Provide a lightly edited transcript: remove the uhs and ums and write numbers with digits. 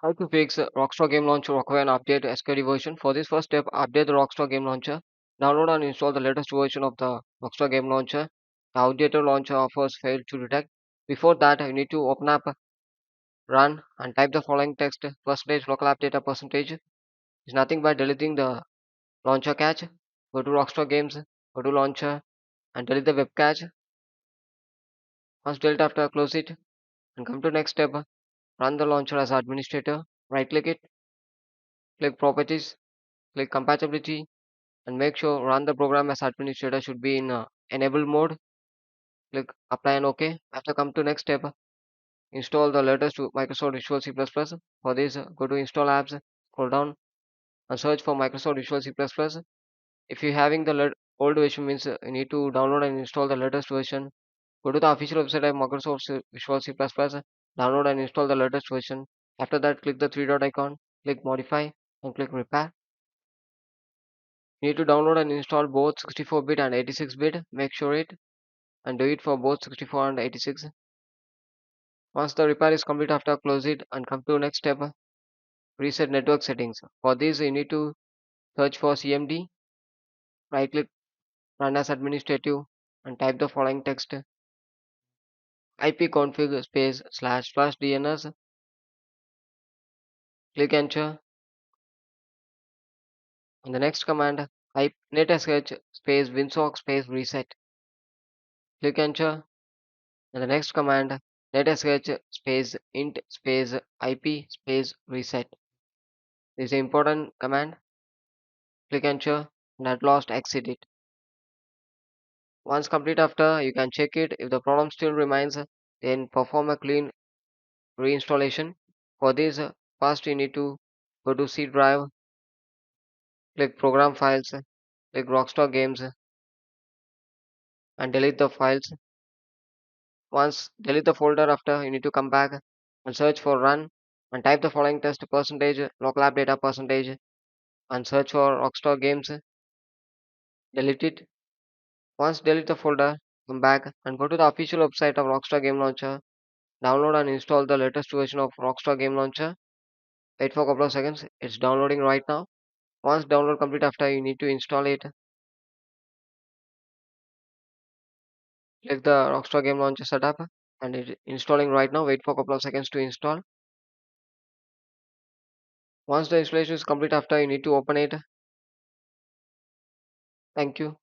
How to fix Rockstar Game Launcher require an update SKD version. For this first step, update the Rockstar Game Launcher. Download and install the latest version of the Rockstar Game Launcher. The outdated launcher offers failed to detect. Before that, you need to open up, run, and type the following text: percentage local app data percentage is nothing but deleting the launcher cache. Go to Rockstar Games, go to launcher, and delete the web cache. Once delete after, close it, and come to next step. Run the launcher as administrator. Right click it, click properties, click compatibility, and make sure run the program as administrator should be in enable mode. Click apply and OK. After come to next step, install the latest Microsoft Visual C++. For this, go to install apps, scroll down and search for Microsoft Visual C++. If you're having the old version, means you need to download and install the latest version. Go to the official website of Microsoft Visual C++, download and install the latest version. After that, click the three dot icon, click modify and click repair. You need to download and install both 64-bit and 86-bit. Make sure it and do it for both 64 and 86. Once the repair is complete, after close it and come to next step, reset network settings. For this, you need to search for CMD, right click, run as administrative, and type the following text: ipconfig space slash slash DNS. Click enter. And the next command, type netsh space winsock space reset. Click enter. And the next command, netsh space int space IP space reset. This is an important command. Click enter and at last exit it. Once complete after, you can check it. If the problem still remains, then perform a clean reinstallation. For this, first you need to go to C drive, click program files, click Rockstar Games and delete the files. Once delete the folder after, you need to come back and search for run and type the following test: percentage local app data percentage and search for Rockstar Games. Delete it. Once delete the folder, come back and go to the official website of Rockstar Game Launcher. Download and install the latest version of Rockstar Game Launcher. Wait for a couple of seconds. It's downloading right now. Once download complete after, you need to install it. Click the Rockstar Game Launcher setup and it's installing right now. Wait for a couple of seconds to install. Once the installation is complete after, you need to open it. Thank you.